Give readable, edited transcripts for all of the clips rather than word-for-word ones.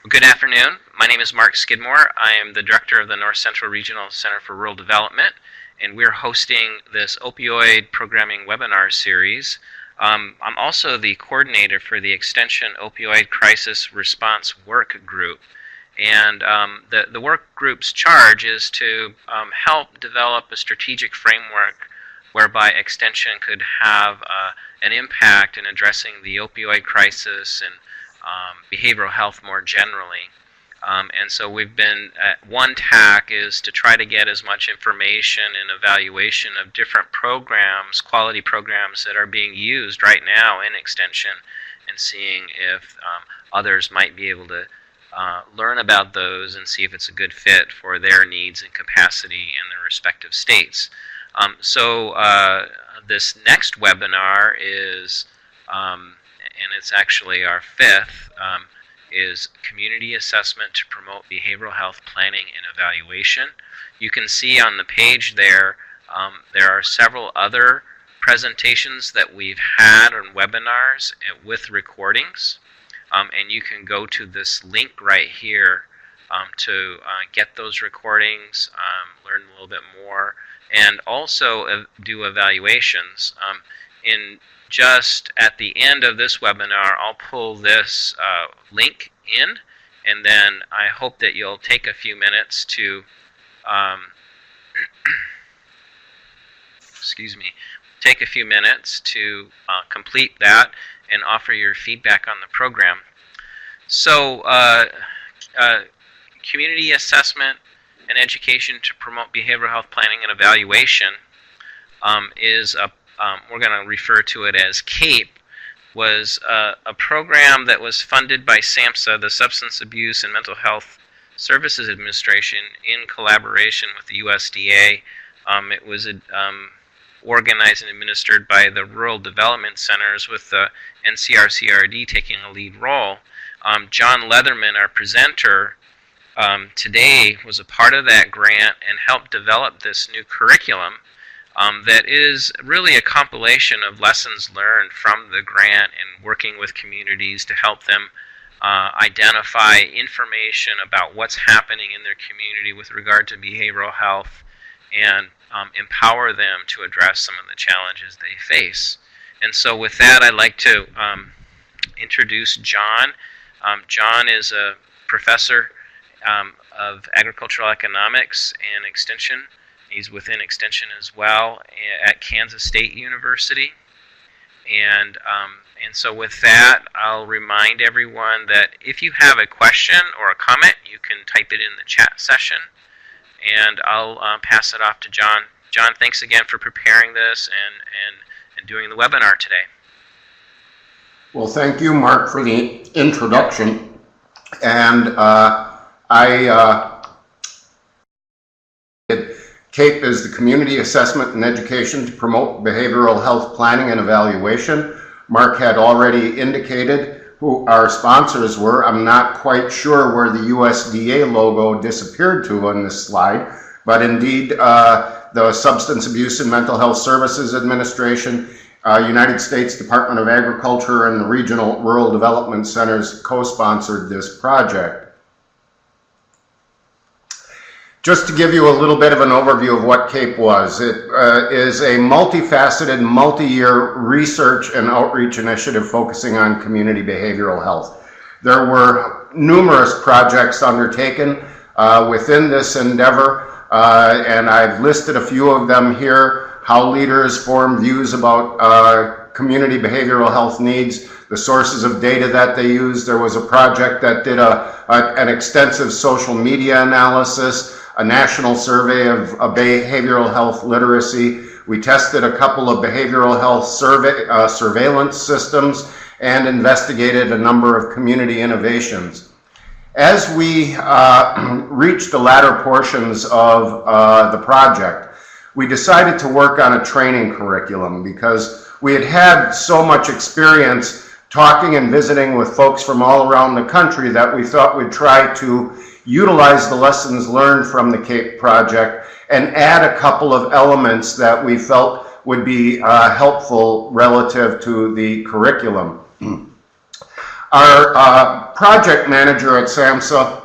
Good afternoon. My name is Mark Skidmore. I am the director of the North Central Regional Center for Rural Development, and we're hosting this opioid programming webinar series. I'm also the coordinator for the Extension Opioid Crisis Response Work Group. And the work group's charge is to help develop a strategic framework whereby Extension could have an impact in addressing the opioid crisis and behavioral health more generally. And so we've been, one tack is to try to get as much information and evaluation of different programs, quality programs that are being used right now in Extension, and seeing if others might be able to learn about those and see if it's a good fit for their needs and capacity in their respective states. So this next webinar is, and it's actually our fifth, is Community Assessment to Promote Behavioral Health Planning and Evaluation. You can see on the page there, there are several other presentations that we've had on webinars with recordings. And you can go to this link right here to get those recordings, learn a little bit more, and also do evaluations. In just at the end of this webinar, I'll pull this link in, and then I hope that you'll take a few minutes to take a few minutes to complete that and offer your feedback on the program. So community assessment and education to promote behavioral health planning and evaluation is a, we're going to refer to it as CAPE, was a program that was funded by SAMHSA, the Substance Abuse and Mental Health Services Administration, in collaboration with the USDA. It was organized and administered by the Rural Development Centers, with the NCRCRD taking a lead role. John Leatherman, our presenter today, was a part of that grant and helped develop this new curriculum that is really a compilation of lessons learned from the grant and working with communities to help them identify information about what's happening in their community with regard to behavioral health and empower them to address some of the challenges they face. And so with that, I'd like to introduce John. John is a professor of agricultural economics and extension. He's within Extension as well at Kansas State University. And so with that, I'll remind everyone that if you have a question or a comment, you can type it in the chat session, and I'll pass it off to John. John, thanks again for preparing this and doing the webinar today. Well, thank you, Mark, for the introduction. And CAPE is the Community Assessment and Education to Promote Behavioral Health Planning and Evaluation. Mark had already indicated who our sponsors were. I'm not quite sure where the USDA logo disappeared to on this slide, but indeed the Substance Abuse and Mental Health Services Administration, United States Department of Agriculture, and the Regional Rural Development Centers co-sponsored this project. Just to give you a little bit of an overview of what CAPE was, it is a multifaceted, multi-year research and outreach initiative focusing on community behavioral health. There were numerous projects undertaken within this endeavor, and I've listed a few of them here: how leaders form views about community behavioral health needs, the sources of data that they use. There was a project that did an extensive social media analysis, a national survey of behavioral health literacy. We tested a couple of behavioral health surveillance systems and investigated a number of community innovations. As we reached the latter portions of the project, we decided to work on a training curriculum because we had had so much experience talking and visiting with folks from all around the country that we thought we'd try to utilize the lessons learned from the CAPE project and add a couple of elements that we felt would be helpful relative to the curriculum. Our project manager at SAMHSA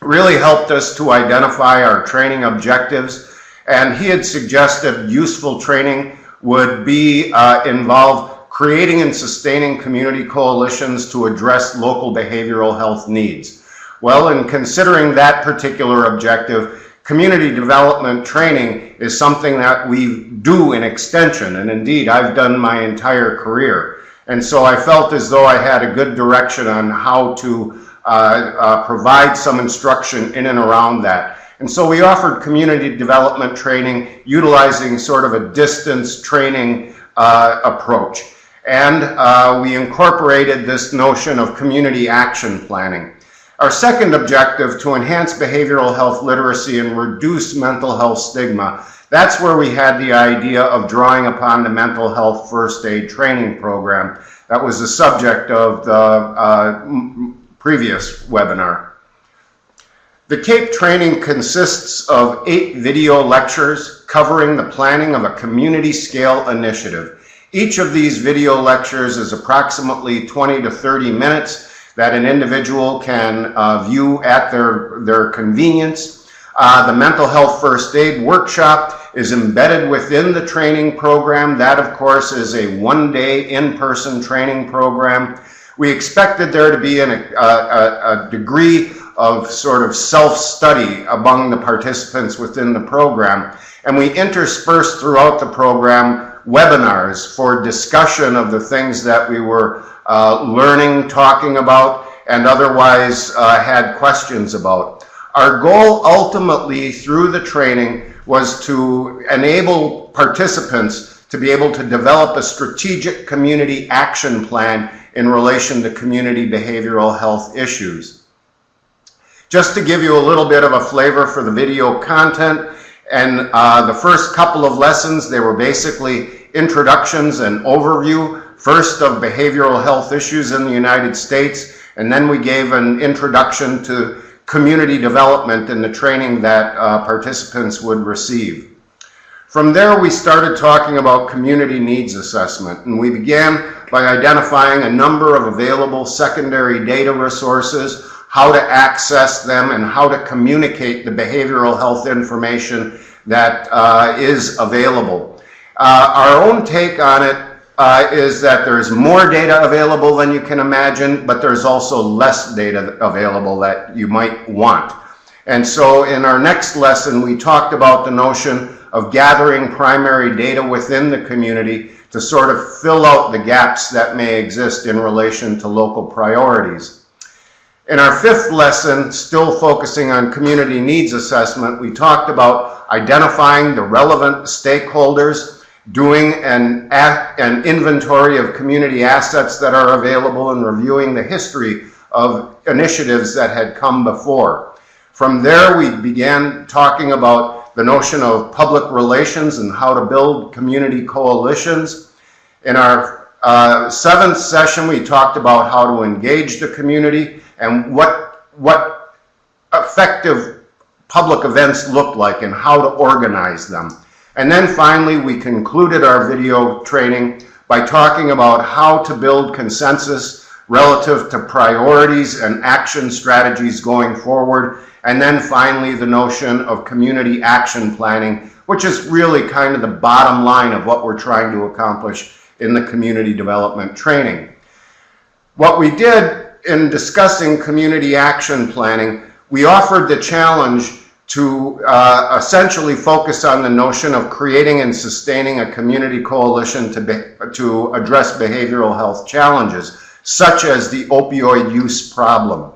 really helped us to identify our training objectives, and he had suggested useful training would be involve creating and sustaining community coalitions to address local behavioral health needs. Well, in considering that particular objective, community development training is something that we do in extension, and indeed I've done my entire career. And so I felt as though I had a good direction on how to provide some instruction in and around that. And so we offered community development training utilizing sort of a distance training approach. And we incorporated this notion of community action planning. Our second objective, to enhance behavioral health literacy and reduce mental health stigma, that's where we had the idea of drawing upon the mental health first aid training program. That was the subject of the previous webinar. The CAPE training consists of 8 video lectures covering the planning of a community scale initiative. Each of these video lectures is approximately 20 to 30 minutes that an individual can view at their convenience. The mental health first aid workshop is embedded within the training program. That, of course, is a one-day in-person training program. We expected there to be a degree of sort of self-study among the participants within the program, and we interspersed throughout the program webinars for discussion of the things that we were learning, talking about, and otherwise had questions about. Our goal ultimately through the training was to enable participants to be able to develop a strategic community action plan in relation to community behavioral health issues. Just to give you a little bit of a flavor for the video content, and the first couple of lessons, they were basically introductions and overview, first of behavioral health issues in the United States, and then we gave an introduction to community development in the training that participants would receive. From there, we started talking about community needs assessment, and we began by identifying a number of available secondary data resources, how to access them, and how to communicate the behavioral health information that is available. Our own take on it is that there's more data available than you can imagine, but there's also less data available that you might want. And so in our next lesson, we talked about the notion of gathering primary data within the community to sort of fill out the gaps that may exist in relation to local priorities. In our fifth lesson, still focusing on community needs assessment, we talked about identifying the relevant stakeholders, doing an inventory of community assets that are available, and reviewing the history of initiatives that had come before. From there, we began talking about the notion of public relations and how to build community coalitions. In our seventh session, we talked about how to engage the community and what effective public events look like and how to organize them. And then finally, we concluded our video training by talking about how to build consensus relative to priorities and action strategies going forward. And then finally, the notion of community action planning, which is really kind of the bottom line of what we're trying to accomplish in the community development training. What we did in discussing community action planning, we offered the challenge to essentially focus on the notion of creating and sustaining a community coalition to address behavioral health challenges, such as the opioid use problem.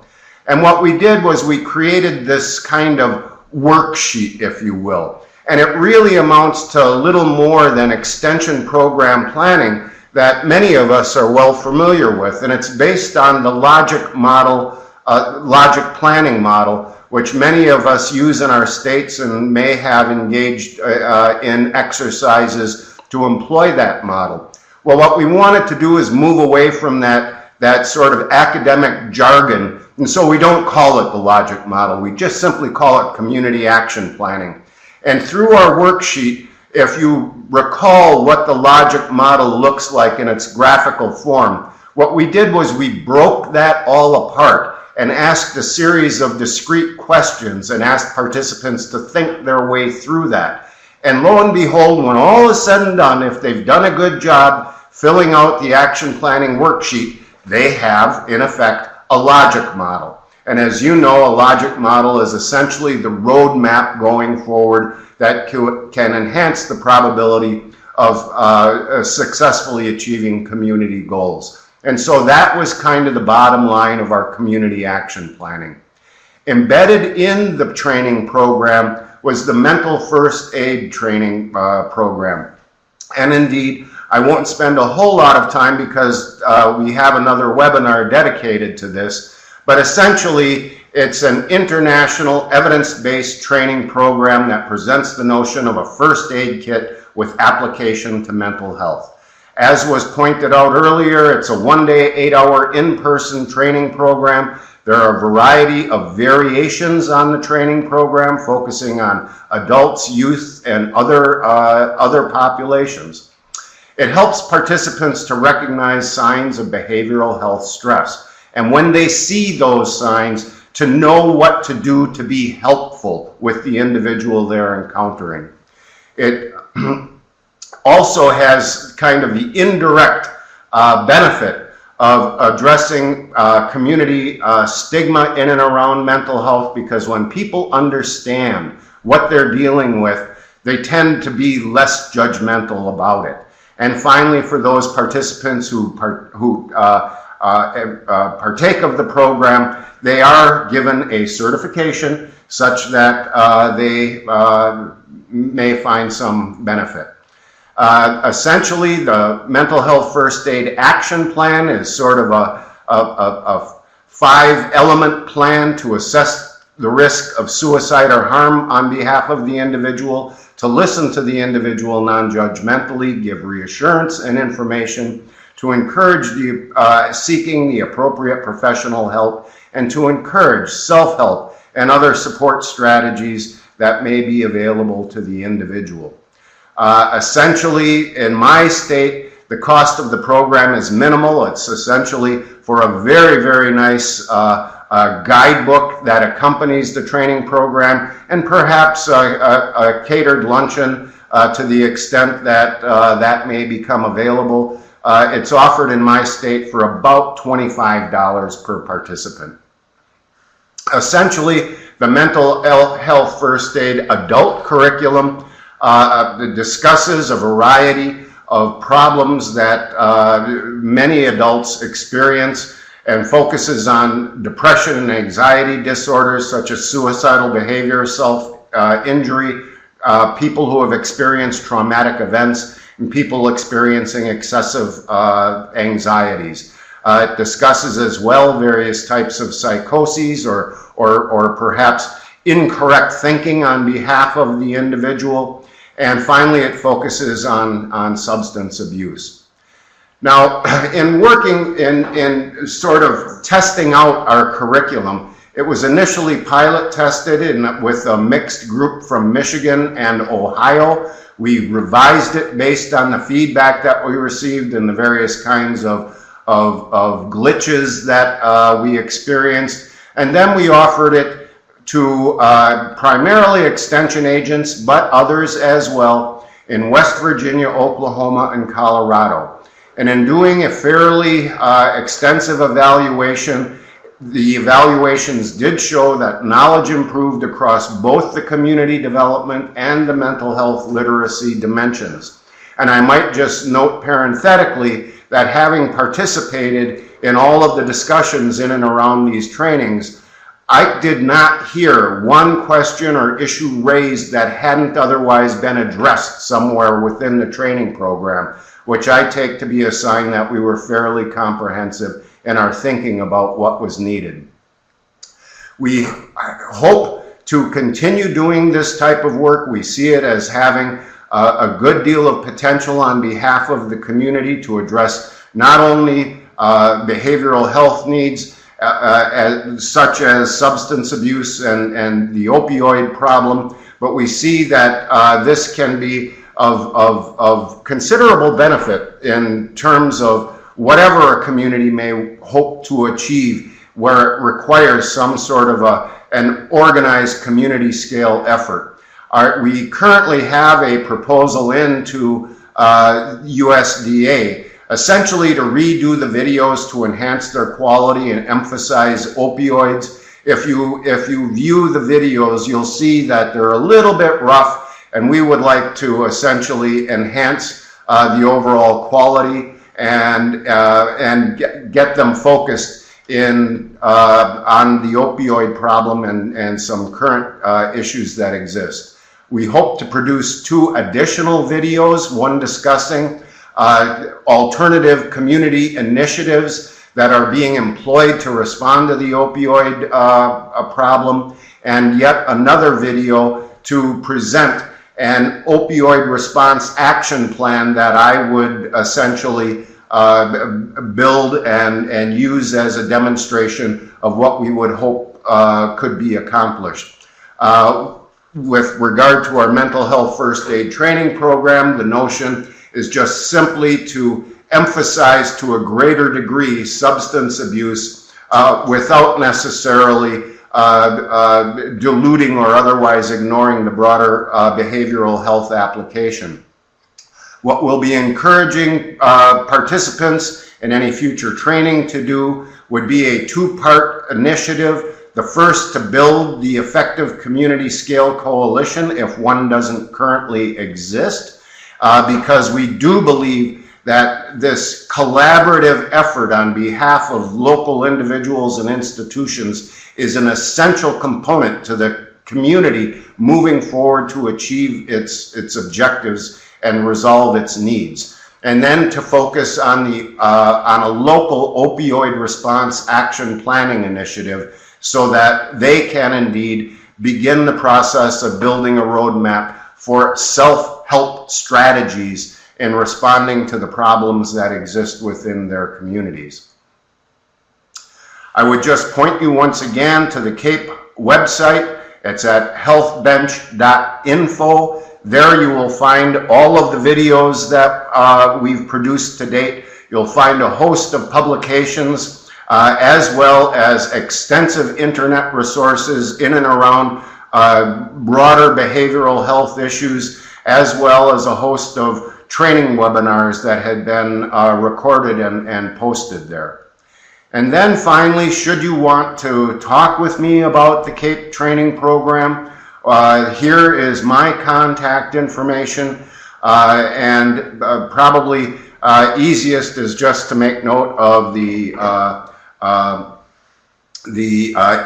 And what we did was we created this kind of worksheet, if you will. And it really amounts to a little more than extension program planning that many of us are well familiar with. And it's based on the logic model, logic planning model, which many of us use in our states and may have engaged in exercises to employ that model. Well, what we wanted to do is move away from that sort of academic jargon, and so we don't call it the logic model. We just simply call it community action planning. And through our worksheet, if you recall what the logic model looks like in its graphical form, What we did was we broke that all apart and asked a series of discrete questions and asked participants to think their way through that. And lo and behold, when all is said and done, if they've done a good job filling out the action planning worksheet, they have, in effect, a logic model. And as you know, a logic model is essentially the roadmap going forward that can enhance the probability of successfully achieving community goals. And so that was kind of the bottom line of our community action planning. Embedded in the training program was the mental first aid training program. And indeed, I won't spend a whole lot of time because we have another webinar dedicated to this, but essentially it's an international evidence-based training program that presents the notion of a first aid kit with application to mental health. As was pointed out earlier, it's a one-day, 8-hour in-person training program. There are a variety of variations on the training program, focusing on adults, youth, and other populations. It helps participants to recognize signs of behavioral health stress, and when they see those signs, to know what to do to be helpful with the individual they're encountering. It also has kind of the indirect benefit of addressing community stigma in and around mental health, because when people understand what they're dealing with, they tend to be less judgmental about it. And finally, for those participants who partake of the program, they are given a certification such that they may find some benefit. Essentially, the Mental Health First Aid Action Plan is sort of a 5-element plan to assess the risk of suicide or harm on behalf of the individual, to listen to the individual non-judgmentally, give reassurance and information, to encourage seeking the appropriate professional help, and to encourage self-help and other support strategies that may be available to the individual. Essentially, in my state, the cost of the program is minimal. It's essentially for a very, very nice guidebook that accompanies the training program, and perhaps a catered luncheon to the extent that that may become available. It's offered in my state for about $25 per participant. Essentially, the Mental Health First Aid adult curriculum discusses a variety of problems that many adults experience, and focuses on depression and anxiety disorders such as suicidal behavior, self-injury, people who have experienced traumatic events, and people experiencing excessive anxieties. It discusses as well various types of psychoses or perhaps incorrect thinking on behalf of the individual. And finally, it focuses on substance abuse. Now, in working in sort of testing out our curriculum, it was initially pilot tested with a mixed group from Michigan and Ohio. We revised it based on the feedback that we received and the various kinds of glitches that we experienced. And then we offered it to primarily extension agents, but others as well, in West Virginia, Oklahoma, and Colorado. And in doing a fairly extensive evaluation, the evaluations did show that knowledge improved across both the community development and the mental health literacy dimensions. And I might just note parenthetically that having participated in all of the discussions in and around these trainings, I did not hear one question or issue raised that hadn't otherwise been addressed somewhere within the training program, which I take to be a sign that we were fairly comprehensive in our thinking about what was needed. We hope to continue doing this type of work. We see it as having a good deal of potential on behalf of the community to address not only behavioral health needs such as substance abuse and the opioid problem, but we see that this can be of considerable benefit in terms of whatever a community may hope to achieve, where it requires some sort of an organized community scale effort. We currently have a proposal into USDA, essentially to redo the videos to enhance their quality and emphasize opioids. If you view the videos, you'll see that they're a little bit rough, and we would like to essentially enhance the overall quality and get them focused in on the opioid problem and some current issues that exist. We hope to produce 2 additional videos, one discussing alternative community initiatives that are being employed to respond to the opioid problem, and yet another video to present an opioid response action plan that I would essentially build and use as a demonstration of what we would hope could be accomplished. With regard to our mental health first aid training program, the notion is just simply to emphasize to a greater degree substance abuse without necessarily diluting or otherwise ignoring the broader behavioral health application. What we'll be encouraging participants in any future training to do would be a 2-part initiative. The first, to build the effective community scale coalition if one doesn't currently exist, because we do believe that this collaborative effort on behalf of local individuals and institutions is an essential component to the community moving forward to achieve its objectives and resolve its needs. And then to focus on a local opioid response action planning initiative so that they can indeed begin the process of building a roadmap for self-help strategies in responding to the problems that exist within their communities. I would just point you once again to the CAPE website. It's at healthbench.info. There you will find all of the videos that we've produced to date. You'll find a host of publications as well as extensive internet resources in and around broader behavioral health issues, as well as a host of training webinars that had been recorded and posted there. And then finally, should you want to talk with me about the CAPE training program, here is my contact information, and probably easiest is just to make note of the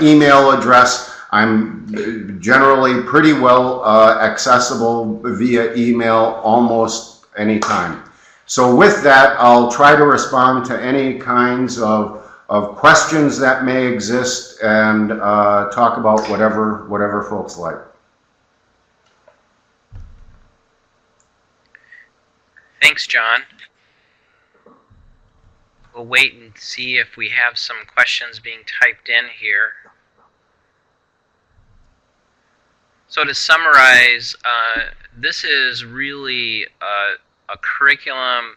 email address. I'm generally pretty well accessible via email almost anytime. So with that, I'll try to respond to any kinds of questions that may exist and talk about whatever folks like. Thanks, John. We'll wait and see if we have some questions being typed in here. So to summarize, this is really a curriculum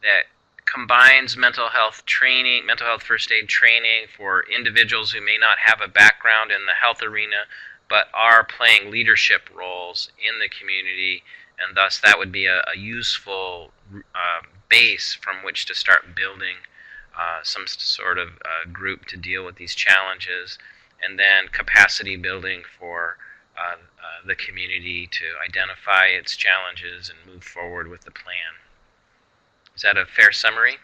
that combines mental health training, mental health first aid training for individuals who may not have a background in the health arena, but are playing leadership roles in the community, and thus that would be a useful base from which to start building some sort of group to deal with these challenges, and then capacity building for the community to identify its challenges and move forward with the plan. Is that a fair summary?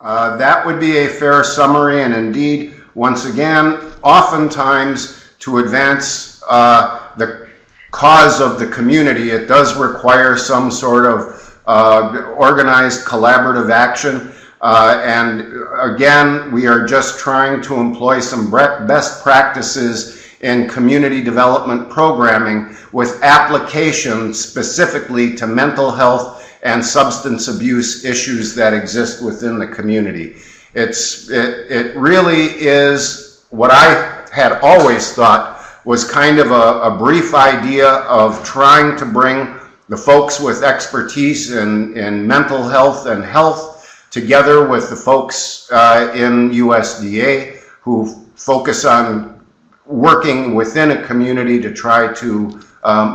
That would be a fair summary, and indeed, once again, oftentimes to advance the cause of the community, it does require some sort of organized collaborative action. And again, we are just trying to employ some best practices in community development programming with application specifically to mental health and substance abuse issues that exist within the community. It really is what I had always thought was kind of a brief idea of trying to bring the folks with expertise in mental health and health together with the folks in USDA who focus on working within a community to try to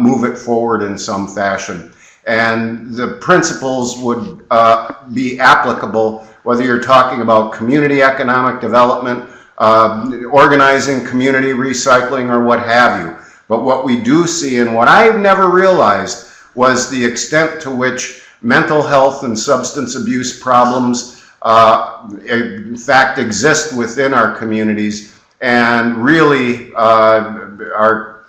move it forward in some fashion. And the principles would be applicable whether you're talking about community economic development, organizing community recycling, or what have you. But what we do see, and what I've never realized, was the extent to which mental health and substance abuse problems in fact exist within our communities and really are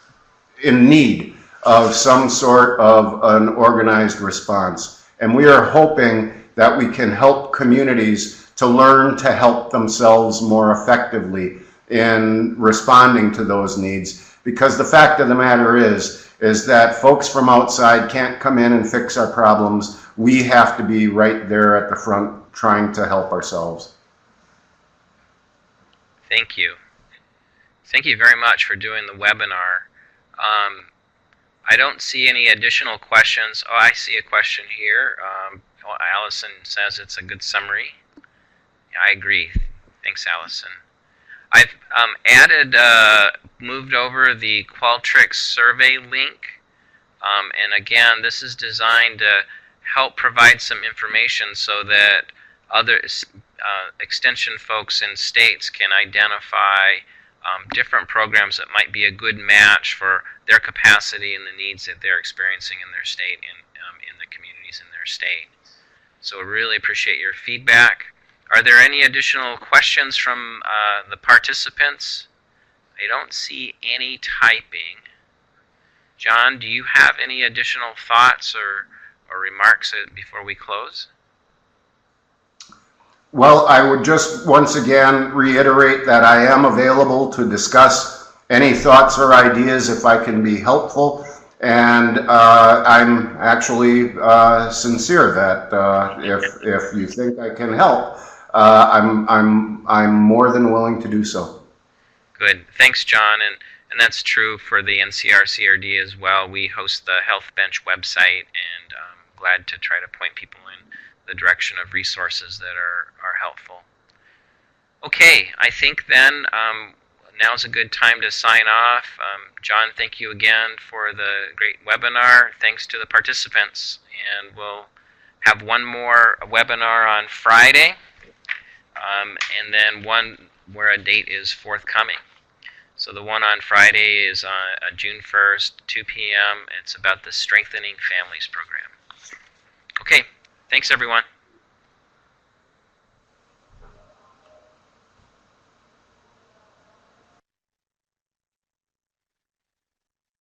in need of some sort of an organized response. And we are hoping that we can help communities to learn to help themselves more effectively in responding to those needs. Because the fact of the matter is that folks from outside can't come in and fix our problems. We have to be right there at the front trying to help ourselves. Thank you. Thank you very much for doing the webinar. I don't see any additional questions. Oh, I see a question here. Allison says it's a good summary. Yeah, I agree. Thanks, Allison. I've moved over the Qualtrics survey link. And again, this is designed to help provide some information so that other extension folks in states can identify different programs that might be a good match for their capacity and the needs that they're experiencing in their state and in the communities in their state. So I really appreciate your feedback. Are there any additional questions from the participants? I don't see any typing. John, do you have any additional thoughts or remarks before we close? Well, I would just once again reiterate that I am available to discuss any thoughts or ideas if I can be helpful. And I'm actually sincere that if you think I can help, I'm more than willing to do so. Good. Thanks, John. And that's true for the NCR-CRD as well. We host the Health Bench website, and I'm glad to try to point people in the direction of resources that are helpful. Okay, I think then now's a good time to sign off. John, thank you again for the great webinar. Thanks to the participants. And we'll have one more webinar on Friday, and then one where a date is forthcoming. So the one on Friday is on June 1st, 2 p.m. It's about the Strengthening Families program. Okay, thanks everyone.